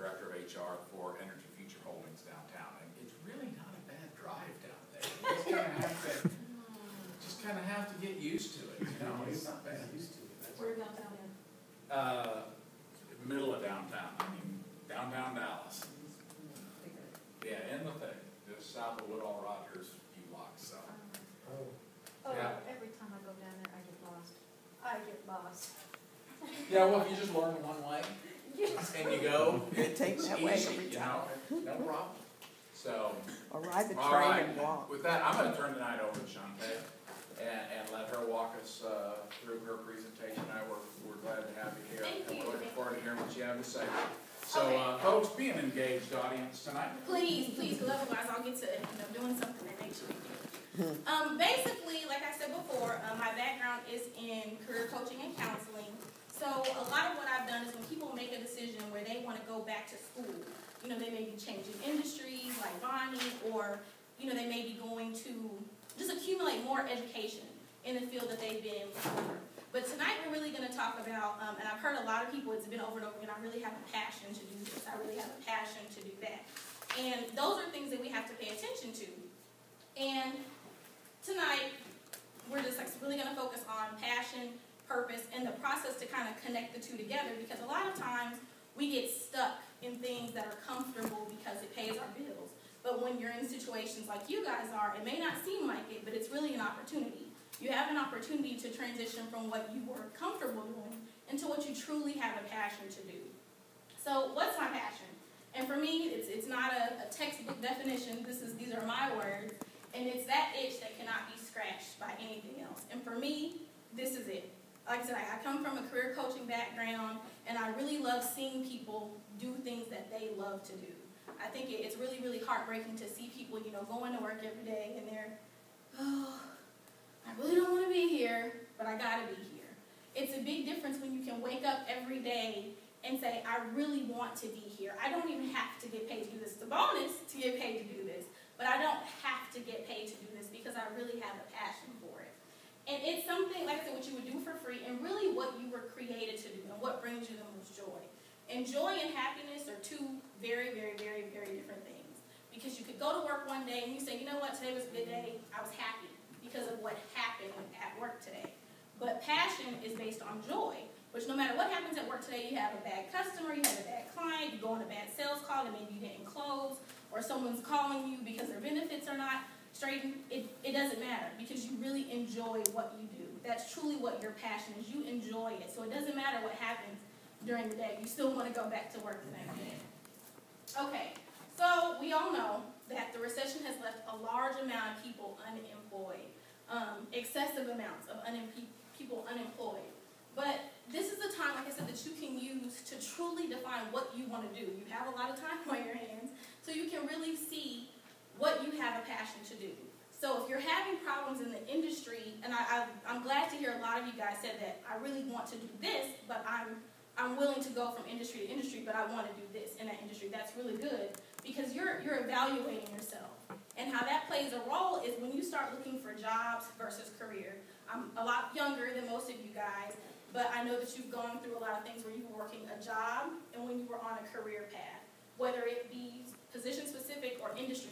Director of HR for Energy Future Holdings downtown. And it's really not a bad drive down there. You just kind of have to get used to it. You know, it's not bad. Where downtown? Middle of downtown. I mean, downtown Dallas. Yeah, in the thick, just south of Woodall Rogers, few blocks. So. Oh, Yeah. Every time I go down there, I get lost. I get lost. Yeah, well, if you just learn one way and you go, it's that easy, way every you time. know, no problem. So, Or ride the all train right. and walk. With that, I'm going to turn the night over to Chante and let her walk us through her presentation. We're glad to have you here. Thank you. We're looking forward to hearing what you have to say. So, Okay. folks, be an engaged audience tonight. Please, because otherwise I'll get to doing something that makes you engaged. Basically, like I said before, my background is in career coaching and counseling. So a lot of what I've done is when people make a decision where they want to go back to school, you know, they may be changing industries like bonding, or, you know, they may be going to just accumulate more education in the field that they've been in before. But tonight we're really going to talk about, and I've heard a lot of people, it's been over and over again, I really have a passion to do this, I really have a passion to do that. And those are things that we have to pay attention to. And tonight, we're just like really going to focus on passion, purpose, and the process to kind of connect the two together, because a lot of times we get stuck in things that are comfortable because it pays our bills. But when you're in situations like you guys are, it may not seem like it, but it's really an opportunity. You have an opportunity to transition from what you were comfortable doing into what you truly have a passion to do. So what's my passion? And for me, it's not a textbook definition. These are my words. And it's that itch that cannot be scratched by anything else. And for me, this is it. Like I said, I come from a career coaching background, and I really love seeing people do things that they love to do. I think it's really, really heartbreaking to see people, you know, going to work every day, and they're, oh, I really don't want to be here, but I got to be here. It's a big difference when you can wake up every day and say, I really want to be here. I don't even have to get paid to do this. It's a bonus to get paid to do this, but I don't have to get paid to do this because I really have a passion for it. And it's something, like I said, what you would do for free, and really what you were created to do, and what brings you the most joy. And joy and happiness are two very, very, very, very different things. Because you could go to work one day and you say, you know what, today was a good day, I was happy because of what happened at work today. But passion is based on joy, which no matter what happens at work today, you have a bad customer, you have a bad client, you go on a bad sales call, and maybe you didn't close, or someone's calling you because their benefits are not straightened. It doesn't matter because you really enjoy what you do. That's truly what your passion is. You enjoy it. So it doesn't matter what happens during the day. You still want to go back to work the next day. Okay, so we all know that the recession has left a large amount of people unemployed, excessive amounts of people unemployed. But this is the time, like I said, that you can use to truly define what you want to do. You have a lot of time on your hands, so you can really see what you have a passion to do. So if you're having problems in the industry, and I'm glad to hear a lot of you guys said that I really want to do this, but I'm willing to go from industry to industry, but I want to do this in that industry. That's really good because you're evaluating yourself. And how that plays a role is when you start looking for jobs versus career. I'm a lot younger than most of you guys, but I know that you've gone through a lot of things where you were working a job and when you were on a career path, whether it be position specific or industry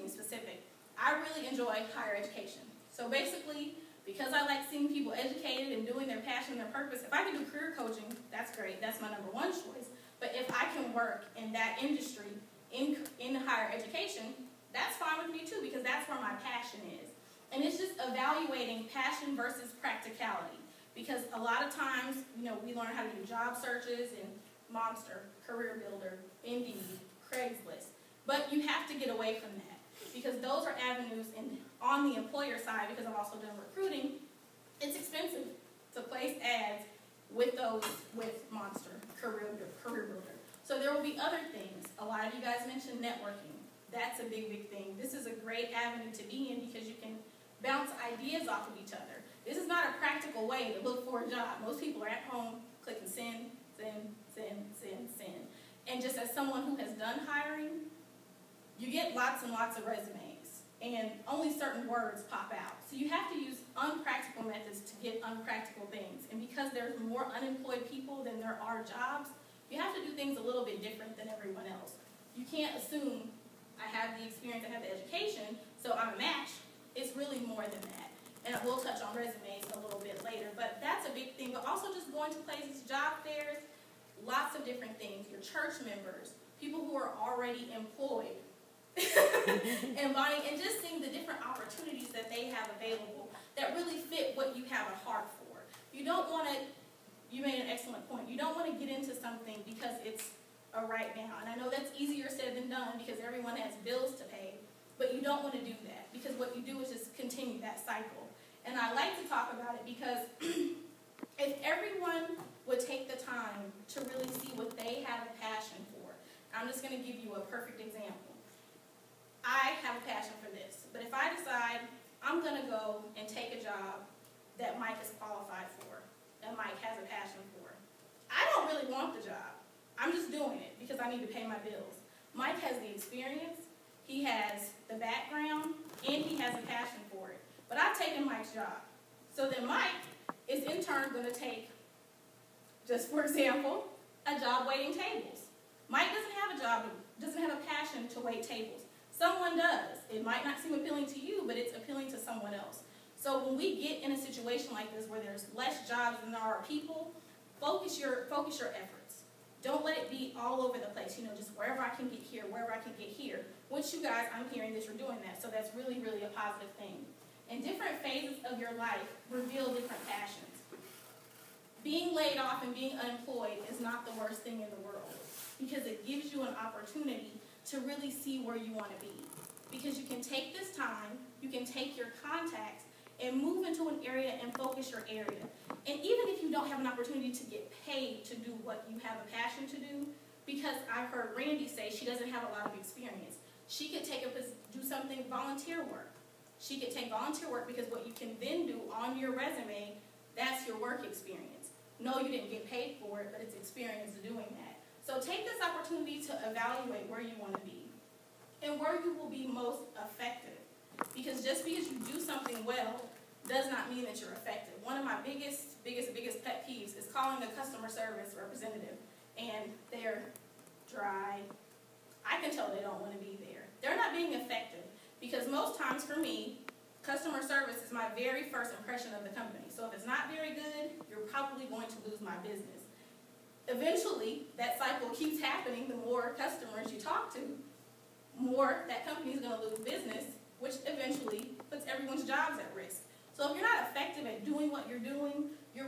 specific. I really enjoy higher education. So basically, because I like seeing people educated and doing their passion and their purpose, if I can do career coaching, that's great. That's my number one choice. But if I can work in that industry, in higher education, that's fine with me too, because that's where my passion is. And it's just evaluating passion versus practicality. Because a lot of times, you know, we learn how to do job searches in Monster, Career Builder, Indeed, Craigslist. But you have to get away from that. Because those are avenues on the employer side, because I've also done recruiting, it's expensive to place ads with Monster, Career Builder. So there will be other things. A lot of you guys mentioned networking. That's a big, big thing. This is a great avenue to be in because you can bounce ideas off of each other. This is not a practical way to look for a job. Most people are at home clicking send. And just as someone who has done hiring, you get lots and lots of resumes, and only certain words pop out. So you have to use unpractical methods to get unpractical things. And because there's more unemployed people than there are jobs, You have to do things a little bit different than everyone else. You can't assume I have the experience, I have the education, so I'm a match. It's really more than that. And we'll touch on resumes a little bit later, but that's a big thing. But also just going to places, job fairs, lots of different things. Your church members, people who are already employed, and Bonnie, and just seeing the different opportunities that they have available that really fit what you have a heart for. You don't want to, you made an excellent point, you don't want to get into something because it's a right now. And I know that's easier said than done because everyone has bills to pay, but you don't want to do that because what you do is just continue that cycle. And I like to talk about it because if everyone would take the time to really see what they have a passion for, I'm just going to give you a perfect example. I have a passion for this, but if I decide I'm going to go and take a job that Mike is qualified for, and Mike has a passion for, I don't really want the job. I'm just doing it because I need to pay my bills. Mike has the experience, he has the background, and he has a passion for it. But I've taken Mike's job. So then Mike is in turn going to take, just for example, a job waiting tables. Mike doesn't have a job, doesn't have a passion to wait tables. Someone does. It might not seem appealing to you, but it's appealing to someone else. So when we get in a situation like this where there's less jobs than there are people, focus your efforts. Don't let it be all over the place, you know, just wherever I can get here, wherever I can get here. Which you guys, I'm hearing that you're doing that, so that's really, really a positive thing. And different phases of your life reveal different passions. Being laid off and being unemployed is not the worst thing in the world because it gives you an opportunity to really see where you want to be. Because you can take this time, you can take your contacts and move into an area and focus your area. And even if you don't have an opportunity to get paid to do what you have a passion to do, because I heard Randy say she doesn't have a lot of experience, she could do something volunteer work. She could take volunteer work because what you can then do on your resume, that's your work experience. No, you didn't get paid for it, but it's experience doing that. So take this opportunity to evaluate where you want to be and where you will be most effective. Because just because you do something well does not mean that you're effective. One of my biggest pet peeves is calling a customer service representative and they're dry. I can tell they don't want to be there. They're not being effective because most times for me, customer service is my very first impression of the company. So if it's not very good, you're probably going to lose my business. Eventually, that cycle keeps happening. The more customers you talk to, more that company is going to lose business, which eventually puts everyone's jobs at risk. So if you're not effective at doing what you're doing, you're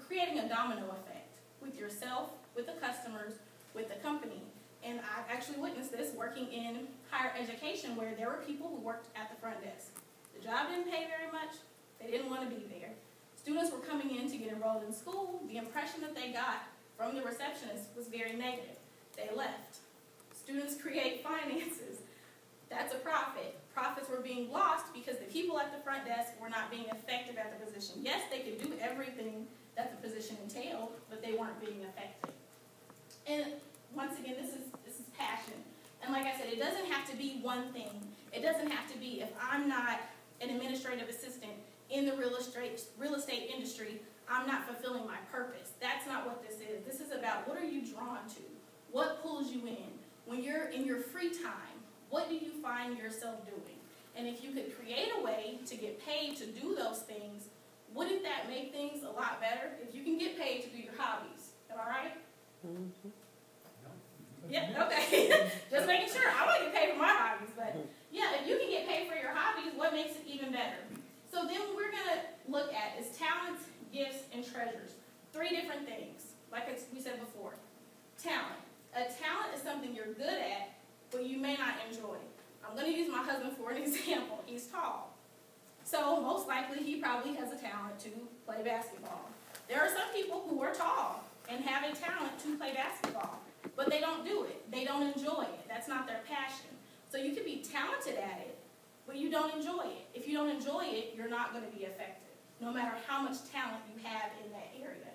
creating a domino effect with yourself, with the customers, with the company. And I've actually witnessed this working in higher education where there were people who worked at the front desk. The job didn't pay very much. They didn't want to be there. Students were coming in to get enrolled in school. The impression that they got from the receptionist was very negative. They left. Students create finances. That's a profit. Profits were being lost because the people at the front desk were not being effective at the position. Yes, they could do everything that the position entailed, but they weren't being effective. And once again, this is passion. And like I said, it doesn't have to be one thing. It doesn't have to be if I'm not an administrative assistant in the real estate industry, I'm not fulfilling my purpose. That's not what this is. This is about what are you drawn to? What pulls you in? When you're in your free time, what do you find yourself doing? And if you could create a way to get paid to do those things, wouldn't that make things a lot better? If you can get paid to do your hobbies. Am I right? Mm-hmm. Yeah, okay. Just making sure. I want to get paid for my hobbies, but yeah, if you can get paid for your hobbies, what makes it even better? So then what we're going to look at is talents, gifts, and treasures. 3 different things, like we said before. Talent. A talent is something you're good at, but you may not enjoy. I'm going to use my husband for an example. He's tall. So most likely he probably has a talent to play basketball. There are some people who are tall and have a talent to play basketball, but they don't do it. They don't enjoy it. That's not their passion. So you could be talented at it, but you don't enjoy it. If you don't enjoy it, you're not going to be effective, no matter how much talent you have in that area.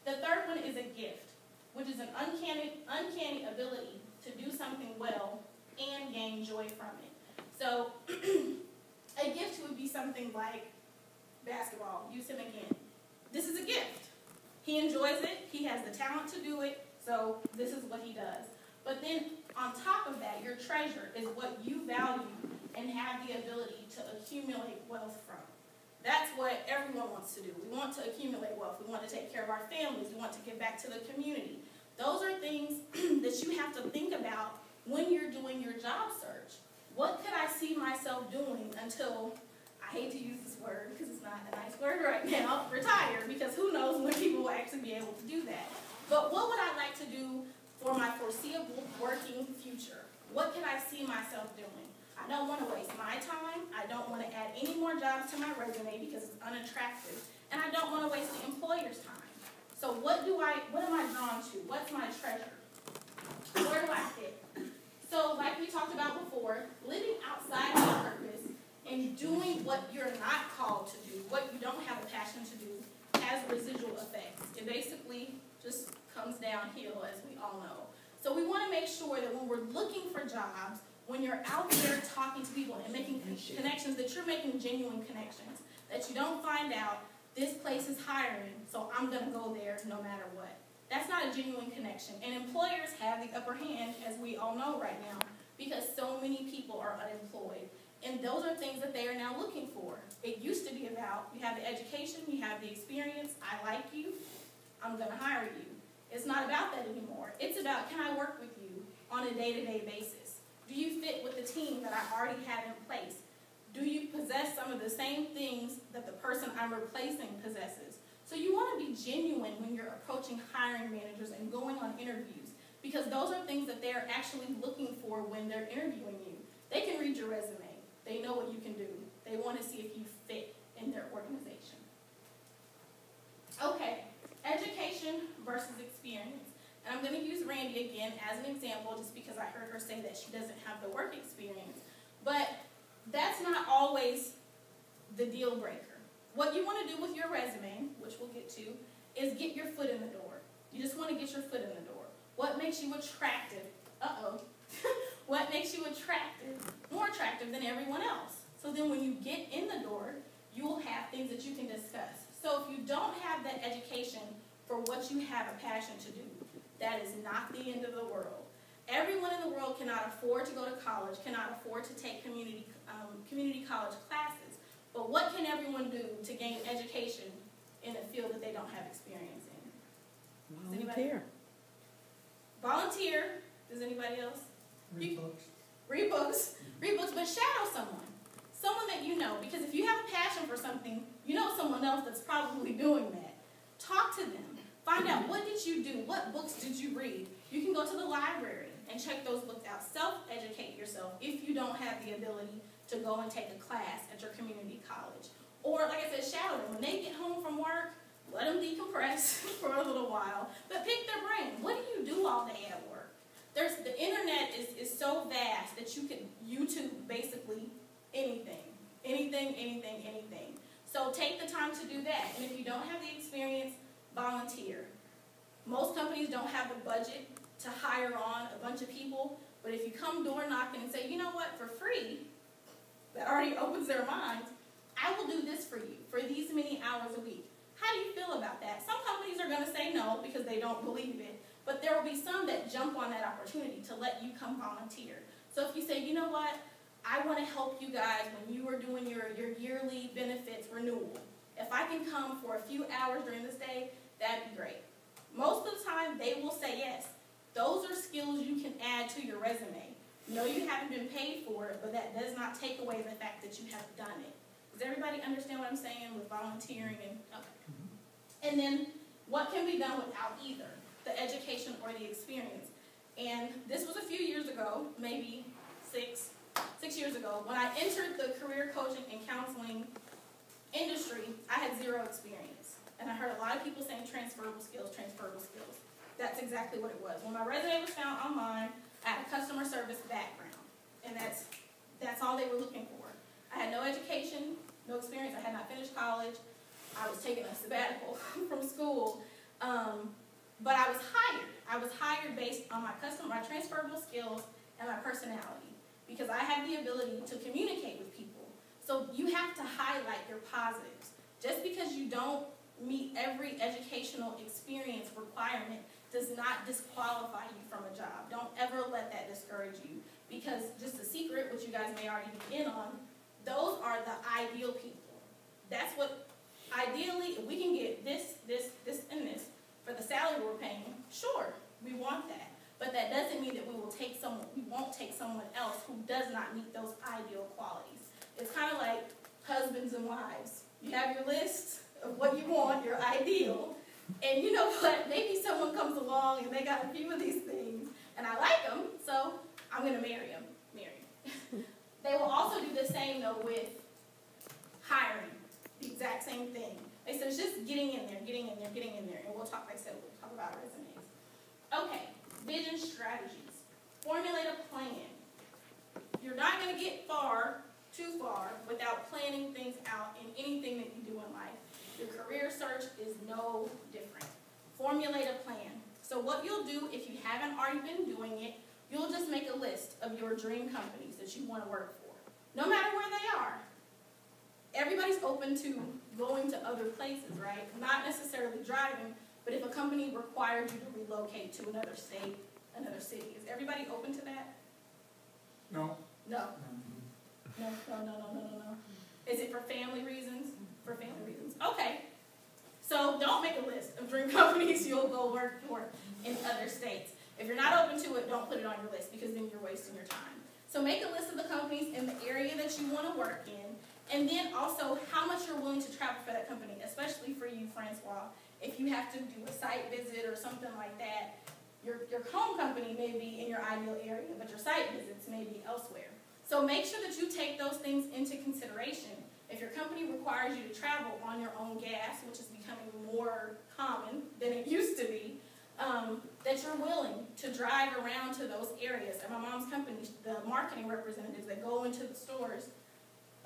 The third one is a gift, which is an uncanny ability to do something well and gain joy from it. So a gift would be something like basketball. Use him again. This is a gift. He enjoys it. He has the talent to do it. So this is what he does. But then on top of that, your treasure is what you value and have the ability to accumulate wealth from. That's what everyone wants to do. We want to accumulate wealth. We want to take care of our families. We want to give back to the community. Those are things that you have to think about when you're doing your job search. What could I see myself doing until, I hate to use this word because it's not a nice word right now, retire, because who knows when people will actually be able to do that. But what would I like to do for my foreseeable working future? What can I see myself doing? I don't want to waste my time. I don't want to add any more jobs to my resume because it's unattractive. And I don't want to waste the employer's time. So what am I drawn to? What's my treasure? Where do I fit? So like we talked about before, living outside of your purpose and doing what you're not called to do, what you don't have a passion to do, has residual effects. It basically just comes downhill, as we all know. So we want to make sure that when we're looking for jobs, when you're out there talking to people and making connections, that you're making genuine connections, that you don't find out this place is hiring, so I'm going to go there no matter what. That's not a genuine connection. And employers have the upper hand, as we all know right now, because so many people are unemployed. And those are things that they are now looking for. It used to be about, you have the education, you have the experience, I like you, I'm going to hire you. It's not about that anymore. It's about, can I work with you on a day-to-day basis? Do you fit with the team that I already have in place? Do you possess some of the same things that the person I'm replacing possesses? So you want to be genuine when you're approaching hiring managers and going on interviews, because those are things that they're actually looking for when they're interviewing you. They can read your resume. They know what you can do. They want to see if you fit in their organization. Okay, education versus experience. And I'm going to use Randy again as an example just because I heard her say that she doesn't have the work experience. But that's not always the deal breaker. What you want to do with your resume, which we'll get to, is get your foot in the door. You just want to get your foot in the door. What makes you attractive? What makes you attractive, more attractive than everyone else? So then when you get in the door, you will have things that you can discuss. So if you don't have that education for what you have a passion to do, that is not the end of the world. Everyone in the world cannot afford to go to college, cannot afford to take community college classes. But what can everyone do to gain education in a field that they don't have experience in? Volunteer. Volunteer. Does anybody else? Read books. Read books. Read books, but shadow someone. Someone that you know. Because if you have a passion for something, you know someone else that's probably doing that. Talk to them. Find out, what did you do? What books did you read? You can go to the library and check those books out. Self-educate yourself if you don't have the ability to go and take a class at your community college. Or, like I said, shadow them. When they get home from work, let them decompress for a little while. But pick their brain. What do you do all day at work? The internet is so vast that you can YouTube basically anything. Anything. So take the time to do that. And if you don't have the experience, volunteer. Most companies don't have the budget to hire on a bunch of people, but if you come door knocking and say, you know what, for free, that already opens their minds, I will do this for you for these many hours a week. How do you feel about that? Some companies are going to say no because they don't believe it, but there will be some that jump on that opportunity to let you come volunteer. So if you say, you know what, I want to help you guys when you are doing your yearly benefits renewal. If I can come for a few hours during this day, that'd be great. Most of the time, they will say yes. Those are skills you can add to your resume. No, you haven't been paid for it, but that does not take away the fact that you have done it. Does everybody understand what I'm saying with volunteering? And then, what can be done without either the education or the experience? And this was a few years ago, maybe six years ago, when I entered the career coaching and counseling industry. I had zero experience. And I heard a lot of people saying transferable skills. That's exactly what it was. When my resume was found online, I had a customer service background. And that's all they were looking for. I had no education, no experience. I had not finished college. I was taking a sabbatical from school. But I was hired. I was hired based on my transferable skills and my personality, because I have the ability to communicate with people. So you have to highlight your positives. Just because you don't meet every educational experience requirement does not disqualify you from a job. Don't ever let that discourage you, because just a secret, which you guys may already be in on, those are the ideal people. That's what, ideally, if we can get this, and this for the salary we're paying, sure, we want that. But that doesn't mean that we won't take someone else who does not meet those ideal qualities. It's kind of like husbands and wives. You have your list of what you want, your ideal, and you know what, maybe someone comes along and they got a few of these things, and I like them, so I'm going to marry them. They will also do the same, though, with hiring. The exact same thing. They said it's just getting in there, and we'll talk, like I said, we'll talk about resumes. Okay, vision strategies. Formulate a plan. You're not going to get too far, without planning things out in anything that you do in life. Your career search is no different. Formulate a plan. So what you'll do, if you haven't already been doing it, you'll just make a list of your dream companies that you want to work for, no matter where they are. Everybody's open to going to other places, right? Not necessarily driving, but if a company required you to relocate to another state, another city, is everybody open to that? No. No. No. Is it for family reasons? For family reasons. Okay. So don't make a list of dream companies you'll go work for in other states. If you're not open to it, don't put it on your list, because then you're wasting your time. So make a list of the companies in the area that you want to work in, and then also how much you're willing to travel for that company, especially for you, Francois. If you have to do a site visit or something like that, your home company may be in your ideal area, but your site visits may be elsewhere. So make sure that you take those things into consideration. If your company requires you to travel on your own gas, which is becoming more common than it used to be, that you're willing to drive around to those areas. At my mom's company, the marketing representatives that go into the stores,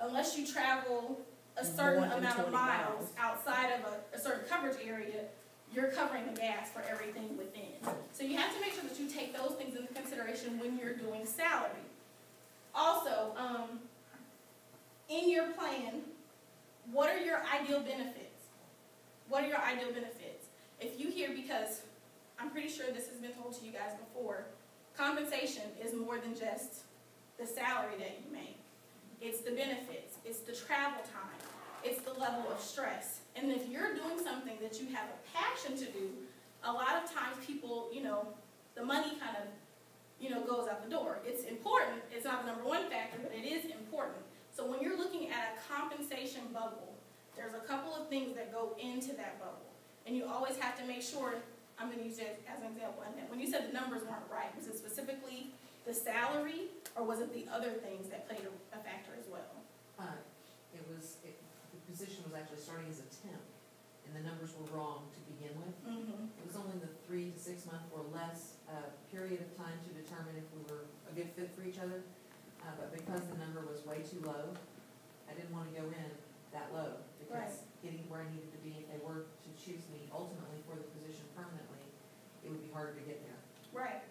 unless you travel a certain amount of miles outside of a certain coverage area, you're covering the gas for everything within. So you have to make sure that you take those things into consideration when you're doing salary. Also, in your plan, what are your ideal benefits? What are your ideal benefits? If you hear, because I'm pretty sure this has been told to you guys before, compensation is more than just the salary that you make. It's the benefits, it's the travel time, it's the level of stress. And if you're doing something that you have a passion to do, a lot of times people, the money kind of, goes out the door. It's important. It's not the number one factor, but it is important. So when you're looking at a compensation bubble, there's a couple of things that go into that bubble. And you always have to make sure, I'm going to use it as an example, and when you said the numbers weren't right, was it specifically the salary, or was it the other things that played a factor as well? The position was actually starting as a temp, and the numbers were wrong to begin with. Mm-hmm. It was only the 3 to 6 month or less period of time to determine if we were a good fit for each other. But because the number was way too low, I didn't want to go in that low, because getting where I needed to be, if they were to choose me ultimately for the position permanently, it would be harder to get there. Right.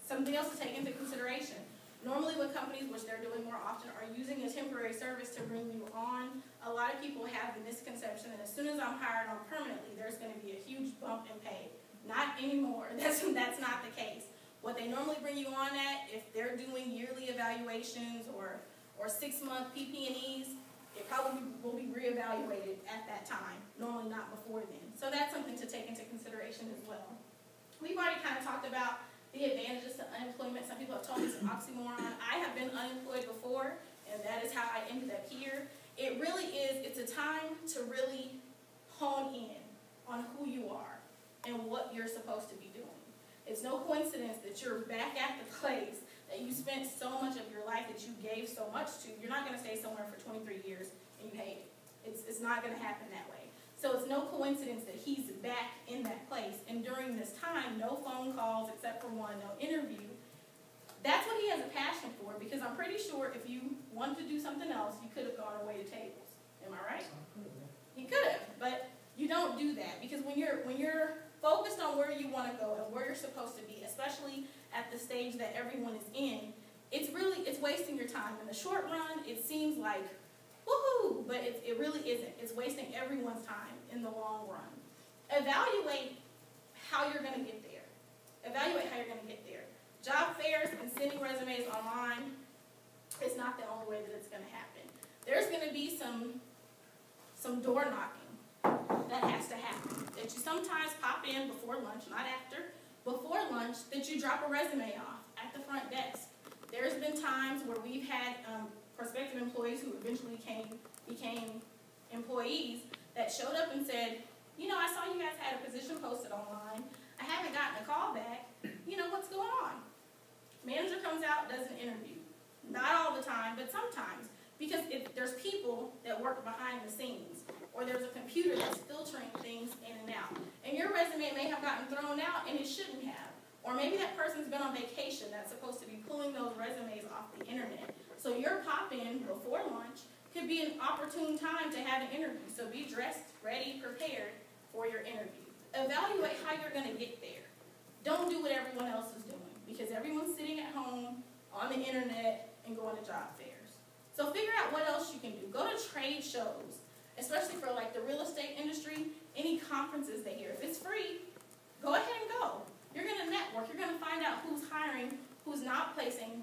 Something else to take into consideration. Normally when companies, which they're doing more often, are using a temporary service to bring you on, a lot of people have the misconception that as soon as I'm hired on permanently, there's going to be a huge bump in pay. Not anymore. That's not the case. What they normally bring you on at, if they're doing yearly evaluations or 6-month PP&Es, it probably will be reevaluated at that time, normally not before then. So that's something to take into consideration as well. We've already kind of talked about the advantages to unemployment. Some people have told me it's an oxymoron. I have been unemployed before, and that is how I ended up here. It really is, it's a time to really hone in on who you are and what you're supposed to be doing. It's no coincidence that you're back at the place that you spent so much of your life, that you gave so much to. You're not going to stay somewhere for 23 years and you hate it. It's not going to happen that way. So it's no coincidence that he's back in that place. And during this time, no phone calls except for one, no interview. That's what he has a passion for, because I'm pretty sure if you wanted to do something else, you could have gone away to tables. Am I right? He could have, but you don't do that, because when you're focused on where you want to go and where you're supposed to be, especially at the stage that everyone is in, it's wasting your time. In the short run, it seems like woohoo, but it really isn't. It's wasting everyone's time in the long run. Evaluate how you're going to get there. way that it's going to happen. There's going to be some door knocking that has to happen. That you sometimes pop in before lunch, not after, before lunch, that you drop a resume off at the front desk. There's been times where we've had prospective employees who eventually became employees that showed up and said, you know, I saw you guys had a position posted online. I haven't gotten a call back. You know, what's going on? Manager comes out, does an interview. Not all the time, but sometimes. Because if there's people that work behind the scenes, or there's a computer that's filtering things in and out. And your resume may have gotten thrown out and it shouldn't have. Or maybe that person's been on vacation that's supposed to be pulling those resumes off the internet. So your pop-in before lunch could be an opportune time to have an interview. So be dressed, ready, prepared for your interview. Evaluate how you're going to get there. Don't do what everyone else is doing, because everyone's sitting at home, on the internet, and going to job fairs. So figure out what else you can do. Go to trade shows, especially for like the real estate industry, any conferences they hear. If it's free, go ahead and go. You're going to network. You're going to find out who's hiring, who's not placing,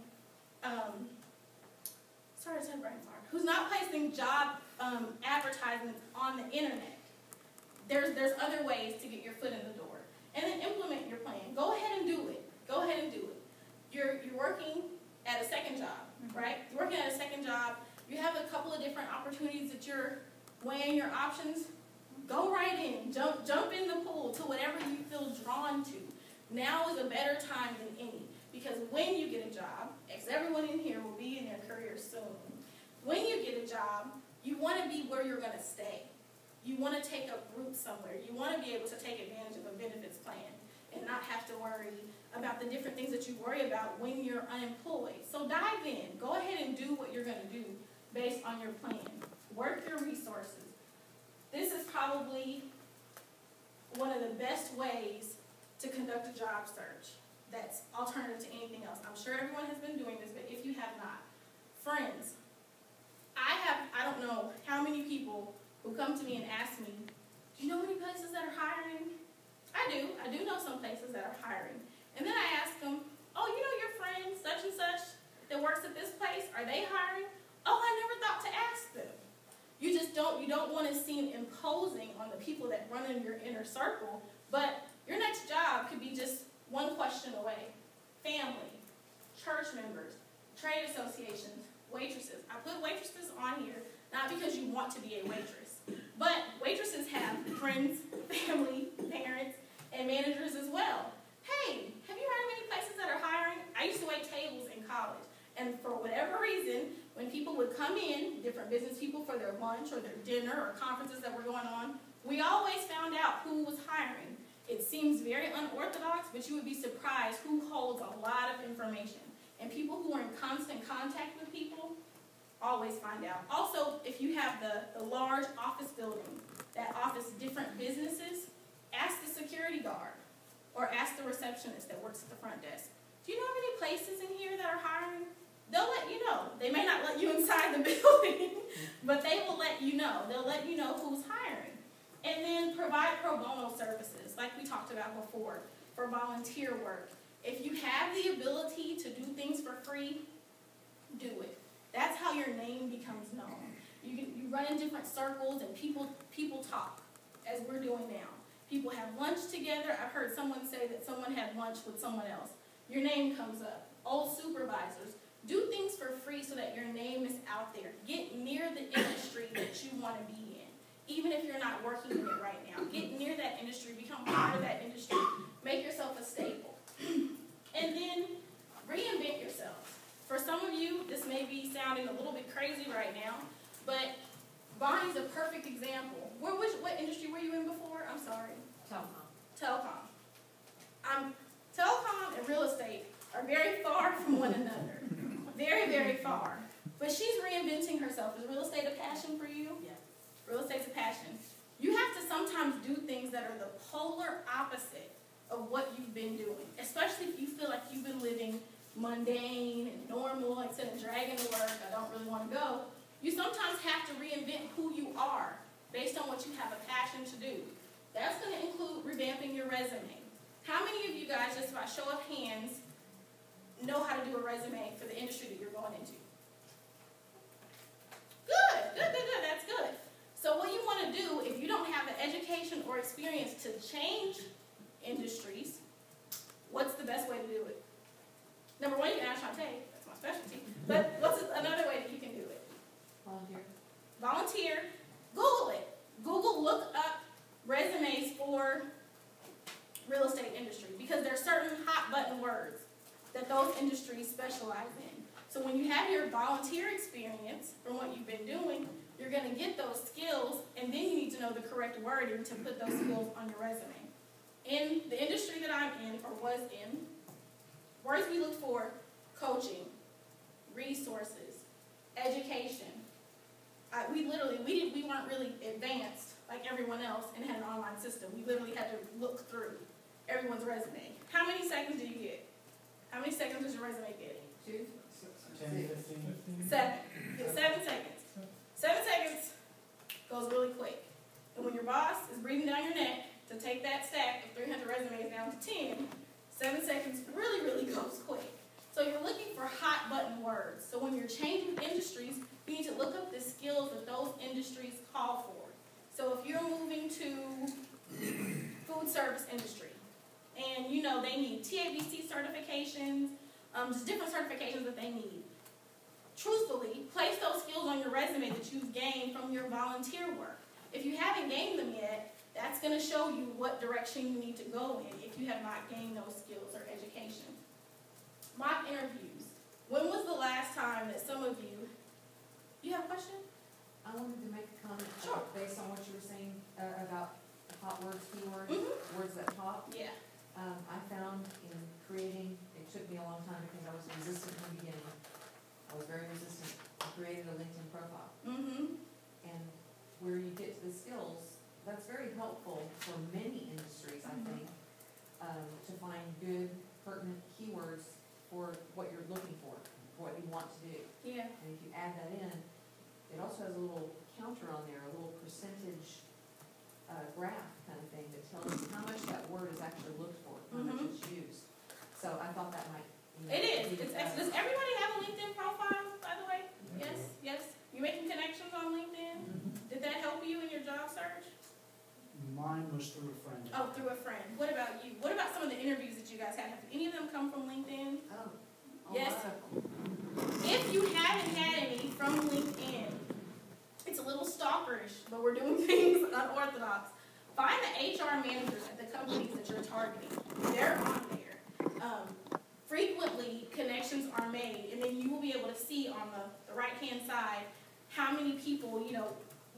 who's not placing job advertisements on the internet. There's other ways to get your foot in the door. And then implement your plan. Go ahead and do it. Go ahead and do it. You're working at a second job, right? You're working at a second job. You have a couple of different opportunities that you're weighing your options. Go right in. Jump in the pool to whatever you feel drawn to. Now is a better time than any. Because when you get a job, as everyone in here will be in their career soon, when you get a job, you want to be where you're going to stay. You want to take up roots somewhere. You want to be able to take advantage of a benefits plan and not have to worry about the different things that you worry about when you're unemployed. So dive in. Go ahead and do what you're going to do based on your plan. Work your resources. This is probably one of the best ways to conduct a job search that's alternative to anything else. I'm sure everyone has been doing this, but if you have not, friends, I don't know how many people who come to me and ask me, do you know any places that are hiring? I do know some places that are hiring. And then I ask them, oh, you know your friend such and such that works at this place, are they hiring? Oh, I never thought to ask them. You don't want to seem imposing on the people that run in your inner circle, but your next job could be just one question away. Family, church members, trade associations, waitresses. I put waitresses on here not because you want to be a waitress, but waitresses have friends, family, parents, and managers as well. Hey, have you heard of any places that are hiring? I used to wait tables in college, and for whatever reason, when people would come in, different business people for their lunch or their dinner or conferences that were going on, we always found out who was hiring. It seems very unorthodox, but you would be surprised who holds a lot of information. And people who are in constant contact with people always find out. Also, if you have the large office building that offers different businesses, ask the security guard or ask the receptionist that works at the front desk, do you know of any places in here that are hiring? They'll let you know. They may not let you inside the building, but they will let you know. They'll let you know who's hiring. And then provide pro bono services, like we talked about before, for volunteer work. If you have the ability to do things for free, do it. That's how your name becomes known. You run in different circles and people talk, as we're doing now. People have lunch together. I've heard someone say that someone had lunch with someone else. Your name comes up. Old supervisors. Do things for free so that your name is out there. Get near the industry that you want to be in. Even if you're not working in it right now. Get near that industry. Become part of that industry. Make yourself a staple. And then reinvent yourself. For some of you, this may be sounding a little bit crazy right now, but Bonnie's a perfect example. What industry were you in before? I'm sorry. Telecom. Telecom and real estate are very far from one another. Very, very far. But she's reinventing herself. Is real estate a passion for you? Yes. Real estate's a passion. You have to sometimes do things that are the polar opposite of what you've been doing, especially if you feel like you've been living mundane and normal, like instead of dragging to work, I don't really want to go. You sometimes have to reinvent who you are based on what you have a passion to do. That's going to include revamping your resume. How many of you guys, just by show of hands, know how to do a resume for the industry that you're going into? qualification or experience to change industries, what's the best way to do it? Number one, you can ask Chante, that's my specialty, but what's another way that you can do it? Volunteer. Volunteer, Google it. Google, look up resumes for real estate industry, because there are certain hot button words that those industries specialize in. So when you have your volunteer experience from what you've been doing, you're going to get those skills, and then you need to know the correct wording to put those skills on your resume. In the industry that I'm in, or was in, words we look for: coaching, resources, education. We weren't really advanced like everyone else and had an online system. We literally had to look through everyone's resume. How many seconds do you get? How many seconds does your resume get? 2, 10, 15. 7. You get 7 seconds. 7 seconds goes really quick. And when your boss is breathing down your neck to take that stack of 300 resumes down to 10, 7 seconds really, really goes quick. So you're looking for hot button words. So when you're changing industries, you need to look up the skills that those industries call for. So if you're moving to food service industry, and you know they need TABC certifications, just different certifications that they need. Truthfully, place those skills on your resume that you've gained from your volunteer work. If you haven't gained them yet, that's going to show you what direction you need to go in if you have not gained those skills or education. Mock interviews. When was the last time that some of you have a question? I wanted to make a comment Sure. based on what you were saying about hot words, keywords, words that pop. Yeah. I found in creating, it took me a long time because I was resistant in the beginning. I was very resistant. I created a LinkedIn profile. And where you get to the skills, that's very helpful for many industries, I think, to find good, pertinent keywords for what you're looking for, what you want to do. Yeah. And if you add that in, it also has a little counter on there, a little percentage graph kind of thing that tells you how much that word is actually looked for, how much it's used. So I thought that might. It is. It's excellent. Does everybody have a LinkedIn profile, by the way? Yes. Yes. You making connections on LinkedIn? Did that help you in your job search? Mine was through a friend. Oh, through a friend. What about you? What about some of the interviews that you guys had? Have any of them come from LinkedIn? Oh, Yes. lot of them. If you haven't had any from LinkedIn, it's a little stalkerish, but we're doing things unorthodox. Find the HR managers at the companies that you're targeting. They're on there. Frequently, connections are made, and then you will be able to see on the right-hand side how many people,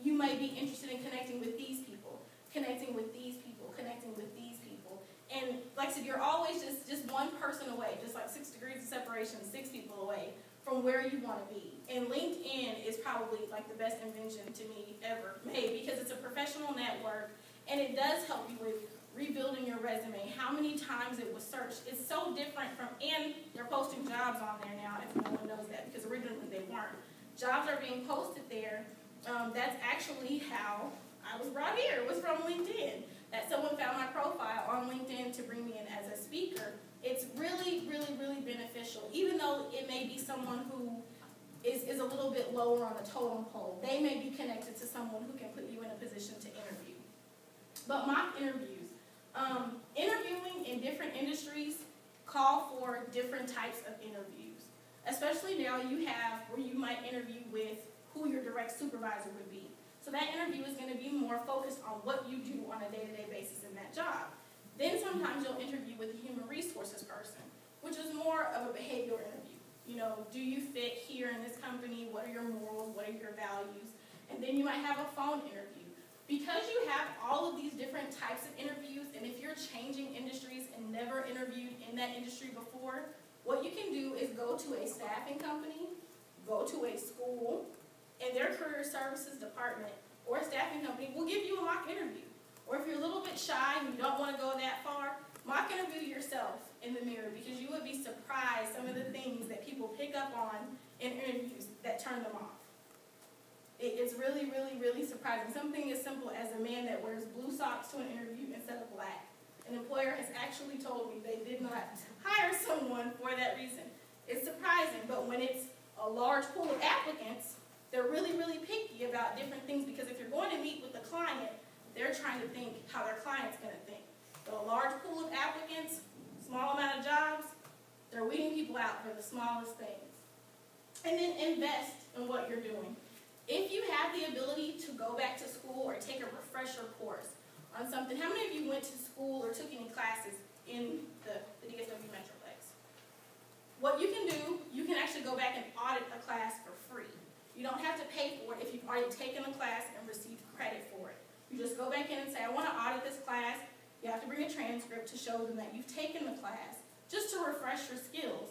you may be interested in connecting with these people, connecting with these people, connecting with these people. And like I said, you're always just one person away, just like 6 degrees of separation, 6 people away from where you want to be. And LinkedIn is probably like the best invention to me ever made, because it's a professional network, and it does help you with rebuilding your resume, how many times it was searched. It's so different and they're posting jobs on there now, if no one knows that, because originally they weren't. Jobs are being posted there. That's actually how I was brought here. It was from LinkedIn. That someone found my profile on LinkedIn to bring me in as a speaker. It's really, really, really beneficial. Even though it may be someone who is a little bit lower on the totem pole, they may be connected to someone who can put you in a position to interview. But mock interviews. Interviewing in different industries call for different types of interviews. Especially now you have where you might interview with who your direct supervisor would be. So that interview is going to be more focused on what you do on a day-to-day basis in that job. Then sometimes you'll interview with a human resources person, which is more of a behavioral interview. Do you fit here in this company? What are your morals? What are your values? And then you might have a phone interview. Because you have all of these different types of interviews, and if you're changing industries and never interviewed in that industry before, what you can do is go to a staffing company, go to a school, and their career services department or a staffing company will give you a mock interview. Or if you're a little bit shy and you don't want to go that far, mock interview yourself in the mirror, because you would be surprised some of the things that people pick up on in interviews that turn them off. It's really, really, really surprising. Something as simple as a man that wears blue socks to an interview instead of black. An employer has actually told me they did not hire someone for that reason. It's surprising, but when it's a large pool of applicants, they're really, really picky about different things, because if you're going to meet with the client, they're trying to think how their client's going to think. So a large pool of applicants, small amount of jobs, they're weeding people out for the smallest things. And then invest in what you're doing. If you have the ability to go back to school or take a refresher course on something, how many of you went to school or took any classes in the DFW Metroplex? What you can do, you can actually go back and audit a class for free. You don't have to pay for it if you've already taken a class and received credit for it. You just go back in and say, I want to audit this class. You have to bring a transcript to show them that you've taken the class, just to refresh your skills.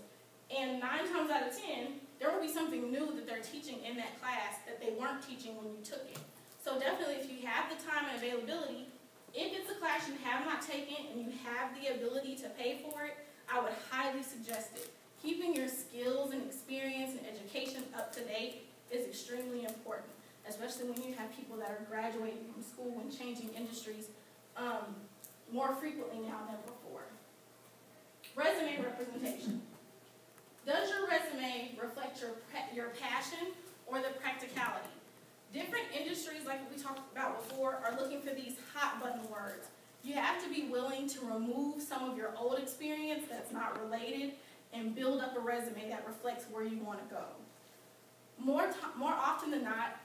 And 9 times out of 10, there will be something new that they're teaching in that class that they weren't teaching when you took it. So definitely, if you have the time and availability, if it's a class you have not taken and you have the ability to pay for it, I would highly suggest it. Keeping your skills and experience and education up to date is extremely important, especially when you have people that are graduating from school and changing industries more frequently now than before. Resume representation. Does your resume reflect your passion or the practicality? Different industries, like we talked about before, are looking for these hot button words. You have to be willing to remove some of your old experience that's not related and build up a resume that reflects where you want to go. More often than not,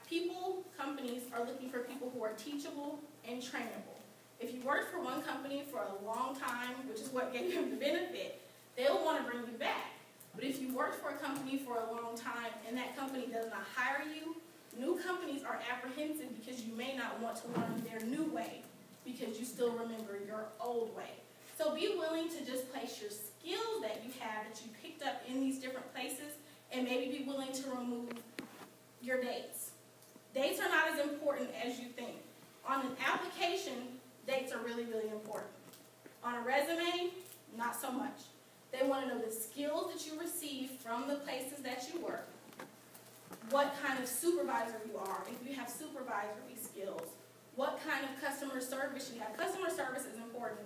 companies are looking for people who are teachable and trainable. If you worked for one company for a long time, which is what gave you the benefit, they'll want to bring you back. But if you worked for a company for a long time and that company does not hire you, new companies are apprehensive because you may not want to learn their new way because you still remember your old way. So be willing to just place your skills that you have that you picked up in these different places, and maybe be willing to remove your dates. Dates are not as important as you think. On an application, dates are really, really important. On a resume, not so much. They want to know the skills that you received from the places that you work, what kind of supervisor you are, if you have supervisory skills, what kind of customer service you have. Customer service is important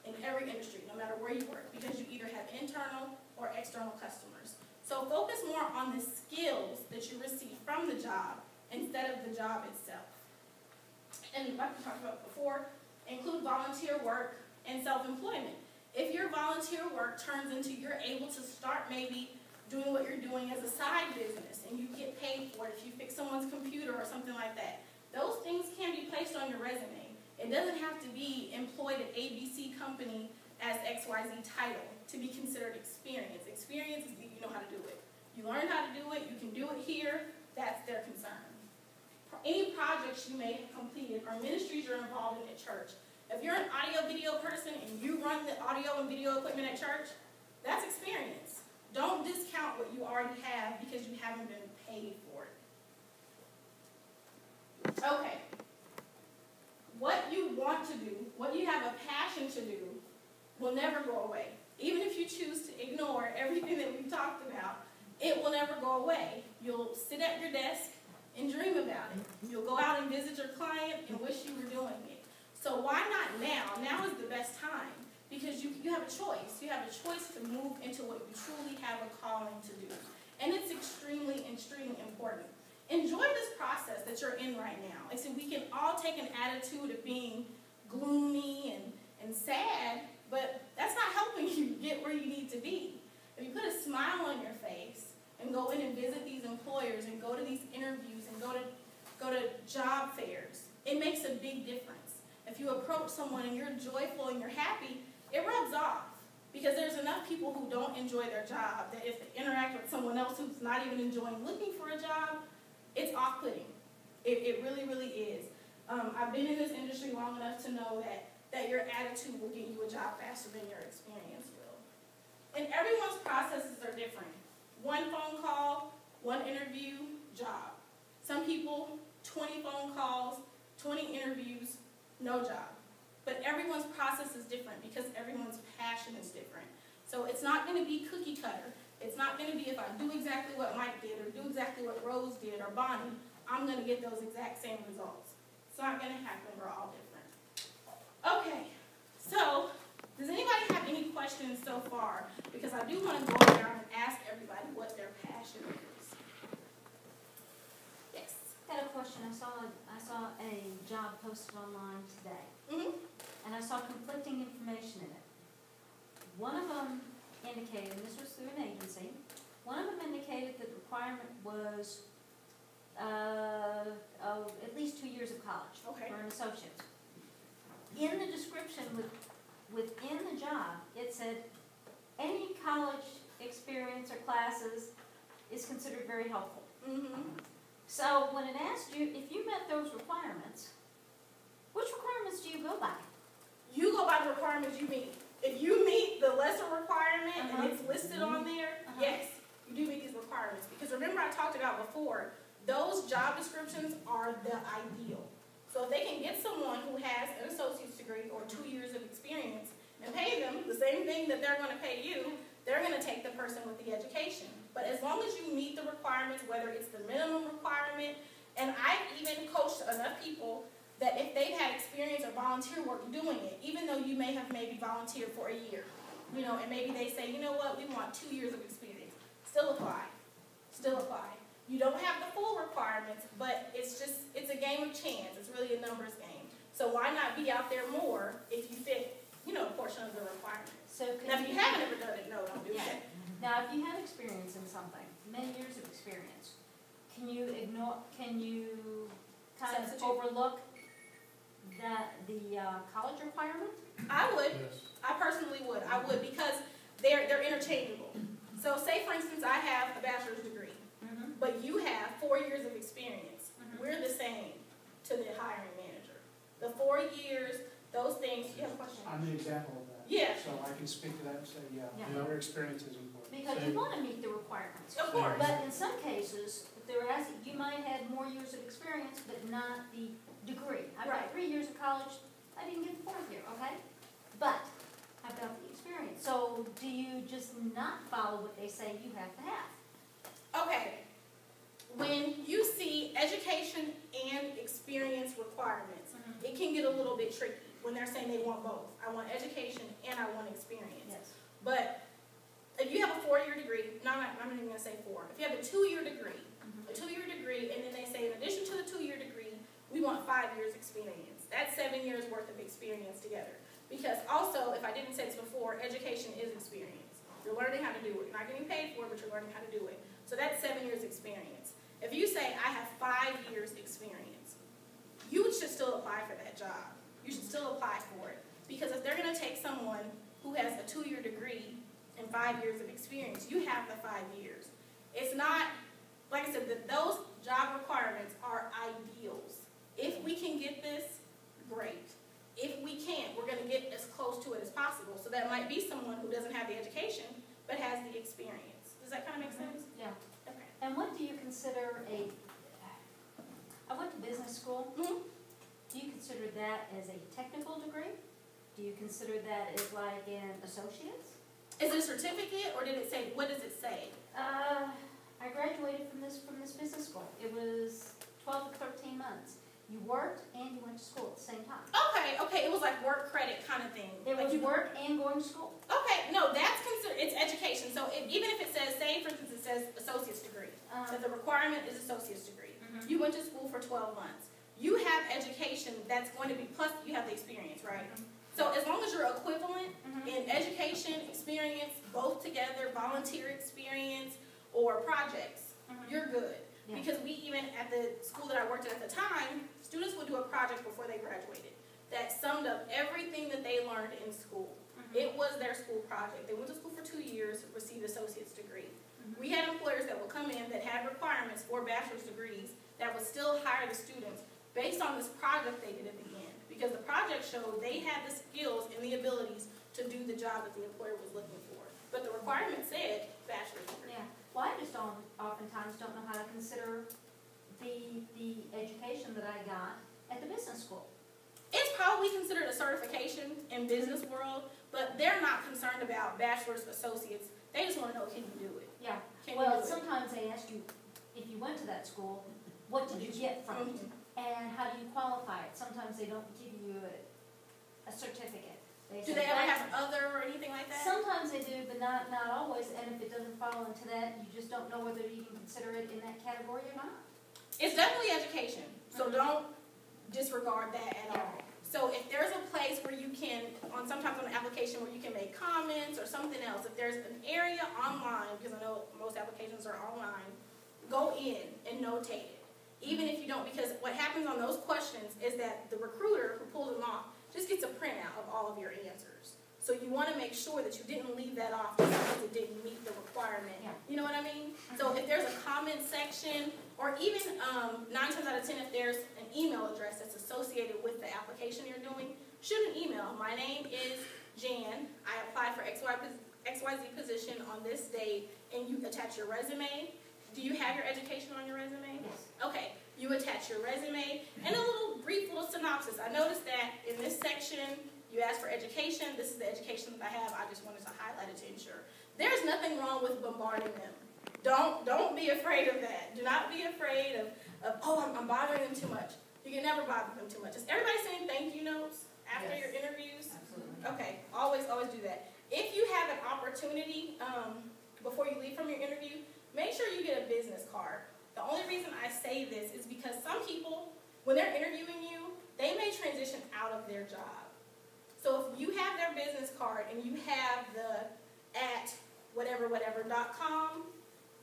in every industry, no matter where you work, because you either have internal or external customers. So focus more on the skills that you receive from the job instead of the job itself. And like we talked about before, include volunteer work and self-employment. If your volunteer work turns into you're able to start maybe doing what you're doing as a side business and you get paid for it if you fix someone's computer or something like that, those things can be placed on your resume. It doesn't have to be employed at ABC company as XYZ title to be considered experience. Experience is you know how to do it. You learn how to do it, you can do it here, that's their concern. Any projects you may have completed or ministries you're involved in at church. If you're an audio-video person and you run the audio and video equipment at church, that's experience. Don't discount what you already have because you haven't been paid for it. Okay. What you want to do, what you have a passion to do, will never go away. Even if you choose to ignore everything that we've talked about, it will never go away. You'll sit at your desk and dream about it. You'll go out and visit your client and wish you were doing it. So why not now? Now is the best time because you have a choice. You have a choice to move into what you truly have a calling to do. And it's extremely, extremely important. Enjoy this process that you're in right now. Like I said, we can all take an attitude of being gloomy and sad, but that's not helping you get where you need to be. If you put a smile on your face and go in and visit these employers and go to these interviews and go to job fairs, it makes a big difference. If you approach someone and you're joyful and you're happy, it rubs off. Because there's enough people who don't enjoy their job that if they interact with someone else who's not even enjoying looking for a job, it's off-putting. It really, really is. I've been in this industry long enough to know that your attitude will get you a job faster than your experience will. And everyone's processes are different. One phone call, one interview, job. Some people, 20 phone calls, 20 interviews, no job. But everyone's process is different because everyone's passion is different. So it's not going to be cookie cutter. It's not going to be if I do exactly what Mike did or do exactly what Rose did or Bonnie, I'm going to get those exact same results. It's not going to happen. We're all different. Okay, so does anybody have any questions so far? Because I do want to go around and ask everybody what their passion is. Yes? I had a question. I saw a job posted online today. saw conflicting information in it. One of them indicated, and this was through an agency, one of them indicated that the requirement was at least 2 years of college Okay. for an associate. In the description within the job, it said any college experience or classes is considered very helpful. Mm-hmm. So when it asked you if you met those requirements, which requirements do you go by? You go by the requirements you meet. If you meet the lesser requirement Uh-huh. and it's listed on there, Uh-huh. yes, you do meet these requirements. Because remember I talked about before, those job descriptions are the ideal. So if they can get someone who has an associate's degree or 2 years of experience and pay them the same thing that they're going to pay you, they're going to take the person with the education. But as long as you meet the requirements, whether it's the minimum requirement, and I've even coached enough people that if they've had experience or volunteer work doing it, even though you may have maybe volunteered for a year, you know, and maybe they say, you know what, we want 2 years of experience, still apply, still apply. You don't have the full requirements, but it's a game of chance. It's really a numbers game. So why not be out there more if you fit, you know, a portion of the requirements? So Now, if you haven't ever done it, no, don't do Yeah. that. Now, if you have experience in something, many years of experience, can you kind of Substitute. overlook the college requirement? I would. I personally would. I would because they're interchangeable. So say, for instance, I have a bachelor's degree, Mm-hmm. but you have 4 years of experience. Mhm. We're the same to the hiring manager. The 4 years, those things. You have a question? I'm an example of that. Yeah. So I can speak to that and say, Yeah. your experience is important. Because you want to meet the requirements. Of course. But in some cases, if they're asking, you might have more years of experience, but not the degree. I've Right. got 3 years of college, I didn't get the 4th year, okay? But I've got the experience. So do you just not follow what they say you have to have? Okay. When you see education and experience requirements, Mhm. it can get a little bit tricky when they're saying they want both. I want education and I want experience. Yes. But if you have a 4-year degree, no, I'm not even going to say 4. If you have a 2-year degree, Mhm. a 2-year degree, and then they say in addition to the 2-year degree, we want 5 years experience. That's 7 years worth of experience together. Because also, if I didn't say this before, education is experience. You're learning how to do it. You're not getting paid for it, but you're learning how to do it. So that's 7 years experience. If you say, I have 5 years experience, you should still apply for that job. You should still apply for it. Because if they're going to take someone who has a 2-year degree and 5 years of experience, you have the 5 years. It's not, like I said, those job requirements are ideals. If we can get this, great. If we can't, we're going to get as close to it as possible. So that might be someone who doesn't have the education, but has the experience. Does that kind of make sense? Yeah. Okay. And what do you consider I went to business school. Mhm. Do you consider that as a technical degree? Do you consider that as like an associate's? Is it a certificate, or did it say, what does it say? I graduated from this business school. It was 12 to 13 months. You worked and you went to school at the same time. Okay, it was like work credit kind of thing. It Like was you- work and going to school. Okay, no, that's considered, it's education. So even if it says, say for instance, it says associate's degree, so the requirement is associate's degree. Mhm. You went to school for 12 months. You have education that's going to be, plus you have the experience, right? So as long as you're equivalent Mhm. in education, experience, both together, volunteer experience, or projects, Mhm. you're good. Yeah. Because we even, at the school that I worked at the time, students would do a project before they graduated that summed up everything that they learned in school. Mhm. It was their school project. They went to school for 2 years, received associate's degree. Mhm. We had employers that would come in that had requirements for bachelor's degrees that would still hire the students based on this project they did at the end. Because the project showed they had the skills and the abilities to do the job that the employer was looking for. But the requirement said bachelor's degree. Yeah. Well, I just oftentimes don't know how to consider the education that I got at the business school. It's probably considered a certification in business world, but they're not concerned about bachelor's, associates. They just want to know, can you do it? Yeah. Can Well, you do it? sometimes they ask you, if you went to that school, what did you get from it? Mhm. And how do you qualify it? Sometimes they don't give you a certificate. Do say, they ever "That's-" have other or anything like that? Sometimes they do, but not always, and if it doesn't fall into that, you just don't know whether you can consider it in that category or not. It's definitely education, so Mhm. don't disregard that at Yeah. all. So if there's a place where you can, sometimes on an application where you can make comments or something else, if there's an area online, because I know most applications are online, go in and notate it. Even if you don't, because what happens on those questions is that the recruiter who pulls them off just gets a printout of all of your answers. So you want to make sure that you didn't leave that off just because it didn't meet the requirement. Yeah. You know what I mean? So if there's a comment section, or even 9 times out of 10, if there's an email address that's associated with the application you're doing, shoot an email. My name is Jan. I applied for XYZ position on this date, and you attach your resume. Do you have your education on your resume? Yes. Okay. You attach your resume and a brief little synopsis. I noticed that in this section, you asked for education. This is the education that I have. I just wanted to highlight it to ensure. There's nothing wrong with bombarding them. Don't be afraid of that. Do not be afraid of I'm bothering them too much. You can never bother them too much. Is everybody saying thank you notes after your interviews? Absolutely. Okay, always do that. If you have an opportunity before you leave from your interview, make sure you get a business card. The only reason I say this is because some people, when they're interviewing you, they may transition out of their job. So if you have their business card and you have the @whatever.com,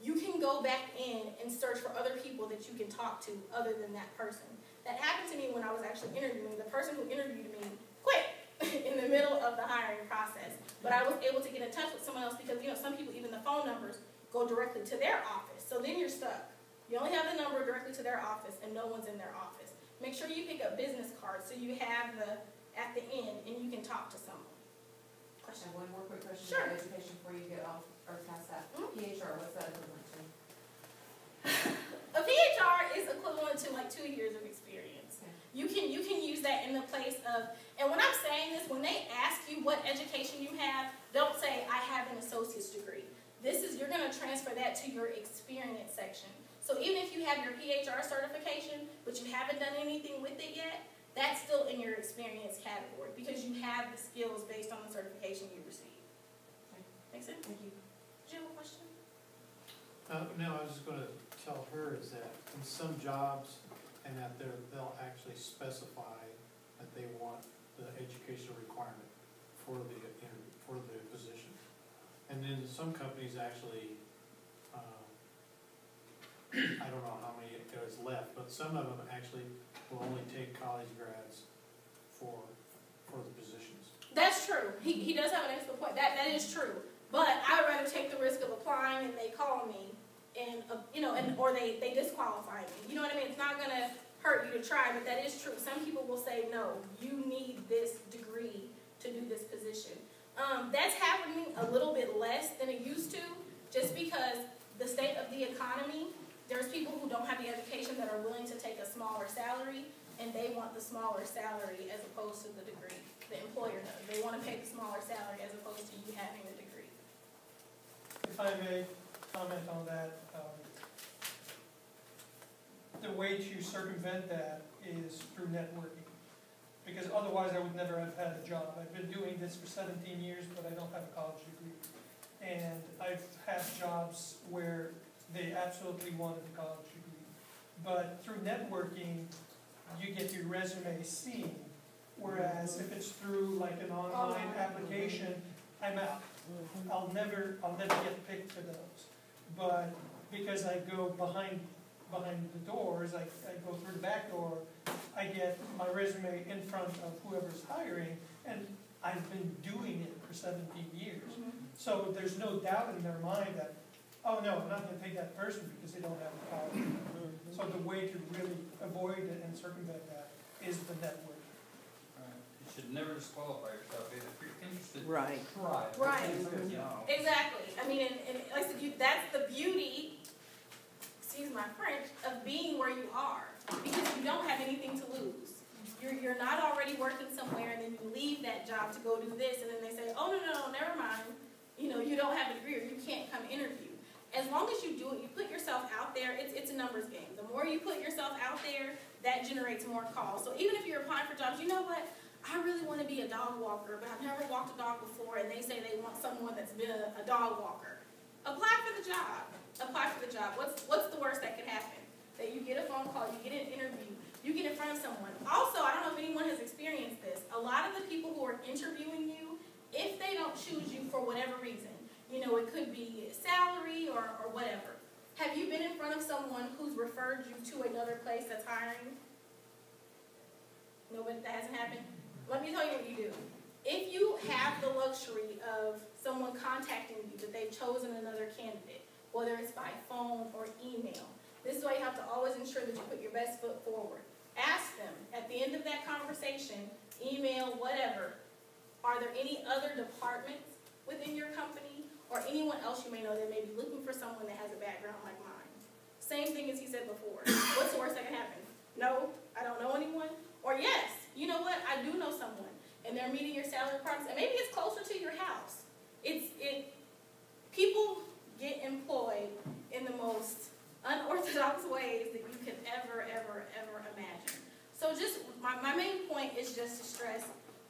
you can go back in and search for other people that you can talk to other than that person. That happened to me when I was actually interviewing. The person who interviewed me quit in the middle of the hiring process. But I was able to get in touch with someone else because, some people, even the phone numbers, go directly to their office. So then you're stuck. You only have the number directly to their office, and no one's in their office. Make sure you pick up business cards so you have at the end, and you can talk to someone. Question? And one more quick question Sure. about education before you get off or past that. PHR, what's that equivalent to? A PHR is equivalent to like 2 years of experience. Okay. You can use that in the place of, and when I'm saying this, when they ask you what education you have, don't say I have an associate's degree. You're going to transfer that to your experience section. So even if you have your PHR certification, but you haven't done anything with it yet, that's still in your experience category because you have the skills based on the certification you received. Okay. Make sense? Thank you. Did you have a question? No, I was just gonna tell her is that in some jobs, and that they'll actually specify that they want the educational requirement for the position. And then some companies actually, I don't know how many there's left, but some of them actually will only take college grads for the positions. That's true. He does have an excellent point. That is true. But I would rather take the risk of applying and they call me and or they disqualify me. You know what I mean? It's not gonna hurt you to try, but that is true. Some people will say, no, you need this degree to do this position. That's happening a little bit less than it used to, just because the state of the economy, there's people who don't have the education that are willing to take a smaller salary, and they want the smaller salary as opposed to the degree. The employer does. They want to pay the smaller salary as opposed to you having a degree. If I may comment on that, the way to circumvent that is through networking. Because otherwise I would never have had a job. I've been doing this for 17 years, but I don't have a college degree. And I've had jobs where they absolutely wanted a college degree. But through networking, you get your resume seen. Whereas if it's through like an online application, I'm out. I'll never get picked for those. But because I go behind the doors, I go through the back door, I get my resume in front of whoever's hiring, and I've been doing it for 17 years. So there's no doubt in their mind that, oh no, I'm not going to take that person because they don't have a college. So the way to really avoid it and circumvent that is the network. You should never disqualify yourself if you're interested. Right. Try. Right. You know. Exactly. I mean, and like I said, that's the beauty, excuse my French, of being where you are. Because you don't have anything to lose. You're not already working somewhere and then you leave that job to go do this and then they say, oh, no, never mind. You don't have a degree or you can't come interview. As long as you do it, you put yourself out there, it's a numbers game. The more you put yourself out there, that generates more calls. So even if you're applying for jobs, you know what? I really want to be a dog walker, but I've never walked a dog before, and they say they want someone that's been a dog walker. Apply for the job. Apply for the job. What's the worst that could happen? That you get a phone call, you get an interview, You get in front of someone. Also, I don't know if anyone has experienced this. A lot of the people who are interviewing you, if they don't choose you for whatever reason, you know, it could be salary or whatever. Have you been in front of someone who's referred you to another place that's hiring? Nobody, that hasn't happened? Let me tell you what you do. If you have the luxury of someone contacting you that they've chosen another candidate, whether it's by phone or email, this is why you have to always ensure that you put your best foot forward. Ask them at the end of that conversation, email, whatever, are there any other departments within your company or anyone else you may know that may be looking for someone that has a background like mine? Same thing as he said before. What's the worst that can happen? No, I don't know anyone. Or yes, you know what, I do know someone. And they're meeting your salary requirements, and maybe it's closer to your house. People get employed in the most unorthodox ways that you can ever imagine. So just, my main point is just to stress,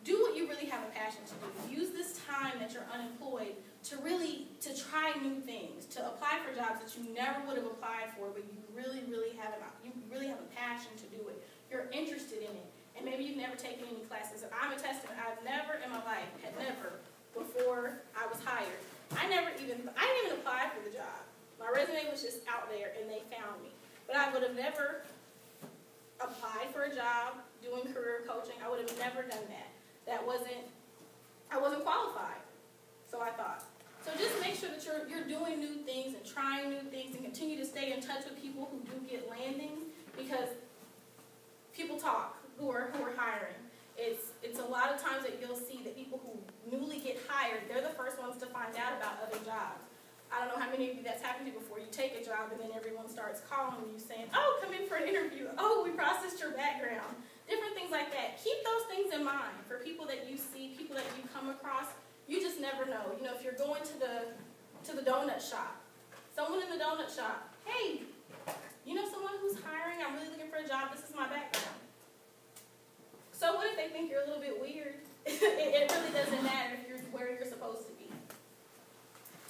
do what you really have a passion to do. Use this time that you're unemployed to try new things, to apply for jobs that you never would have applied for, but you really have a passion to do it. You're interested in it. And maybe you've never taken any classes. I'm a testament. I've never in my life, before I was hired, I didn't even apply for the job. My resume was just out there and they found me. But I would have never applied for a job doing career coaching. I would have never done that. I wasn't qualified. So I thought. So just make sure that you're doing new things and trying new things and continue to stay in touch with people who do get landings, because people talk. Who are hiring. It's a lot of times that you'll see that people who newly get hired, they're the first ones to find out about other jobs. I don't know how many of you that's happened to before. You take a job and then everyone starts calling you saying, oh, come in for an interview. Oh, we processed your background. Different things like that. Keep those things in mind for people that you see, people that you come across. You just never know. You know, if you're going to the donut shop, someone in the donut shop, hey, you know someone who's hiring? I'm really looking for a job. This is my background. So what if they think you're a little bit weird? It really doesn't matter if you're where you're supposed to be.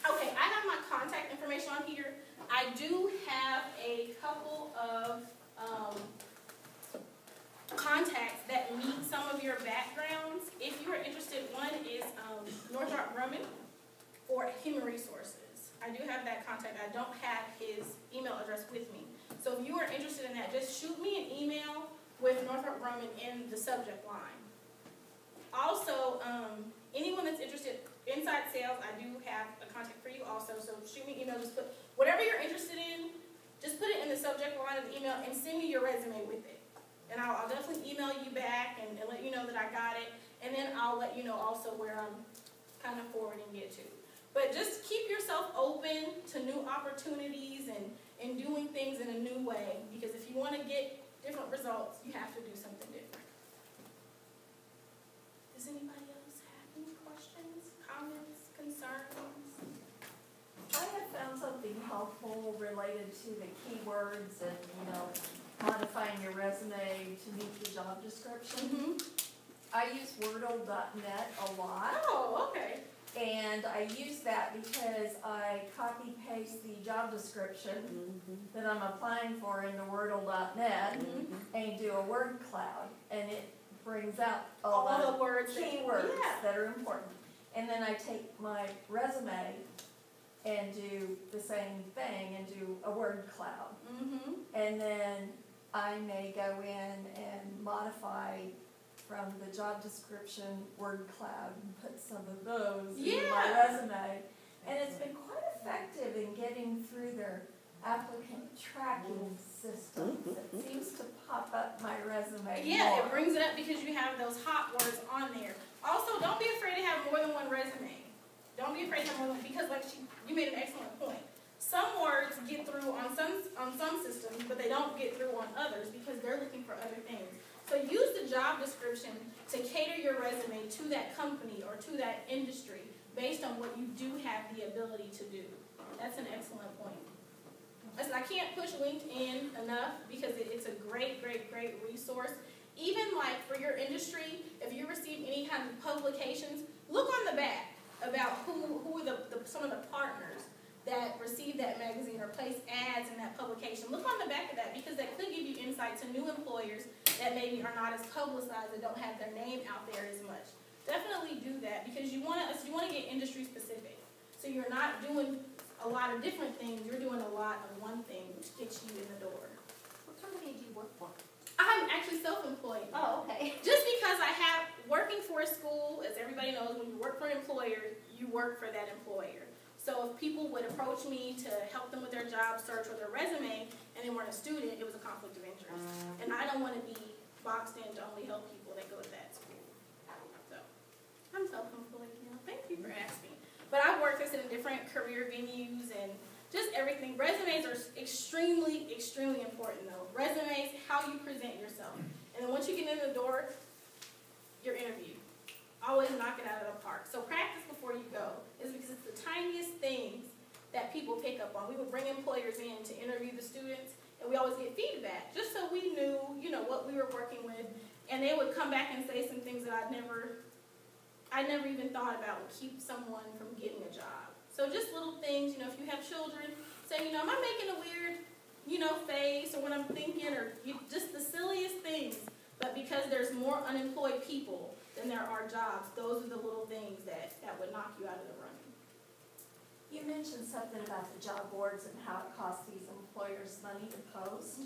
Okay, I have my contact information on here. I do have a couple of contacts that meet some of your backgrounds. If you are interested, one is Northrop Grumman for Human Resources. I do have that contact. I don't have his email address with me. So if you are interested in that, just shoot me an email with Northrop Grumman in the subject line. Also, anyone that's interested inside sales, I do have a contact for you also. So shoot me an email. Just put whatever you're interested in. Just put it in the subject line of the email and send me your resume with it. And I'll definitely email you back and let you know that I got it. And then I'll let you know also where I'm kind of forwarding it to. But just keep yourself open to new opportunities and doing things in a new way. Because if you want to get different results, you have to do something different. Does anybody else have any questions, comments, concerns? I have found something helpful related to the keywords and, modifying your resume to meet the job description. Mm-hmm. I use Wordle.net a lot. Oh, okay. And I use that because I copy paste the job description that I'm applying for into Wordle.net and do a word cloud, and it brings out all the words keywords that are important. And then I take my resume and do the same thing and do a word cloud. And then I may go in and modify from the job description word cloud and put some of those in my resume. And it's been quite effective in getting through their applicant tracking system. It seems to pop up my resume more. It brings it up because you have those hot words on there. Also, don't be afraid to have more than one resume. Don't be afraid to have more than one, because you made an excellent point. Some words get through on some systems, but they don't get through on others because they're looking for other things. So use the job description to cater your resume to that company or to that industry based on what you do have the ability to do. That's an excellent point. Listen, I can't push LinkedIn enough because it's a great resource. Even like for your industry, if you receive any kind of publications, look on the back about who are some of the partners that receive that magazine. or place ads in that publication, look on the back of that, because that could give you insight to new employers that maybe are not as publicized, that don't have their name out there as much. Definitely do that, because you want to get industry specific. So you're not doing a lot of different things, you're doing a lot of one thing, which gets you in the door. What company do you work for? I'm actually self-employed. Oh, okay. Just because I have, working for a school, as everybody knows, when you work for an employer, you work for that employer. So if people would approach me to help them with their job search or their resume, and they weren't a student, it was a conflict of interest. And I don't want to be boxed in to only help people that go to that school. So, I'm self-employed now. Thank you for asking. But I've worked in different career venues and just everything. Resumes are extremely, extremely important though. Resumes, how you present yourself. And then once you get in the door, you're interviewed. Always knock it out of the park. So practice before you go, is because it's the tiniest things that people pick up on. We would bring employers in to interview the students, and we always get feedback, just so we knew, what we were working with. And they would come back and say some things that I never even thought about would keep someone from getting a job. So just little things, if you have children, say, am I making a weird, face, or what I'm thinking, or just the silliest things. But because there's more unemployed people than there are jobs, those are the little things that would knock you out of the running. You mentioned something about the job boards and how it costs these employers money to post.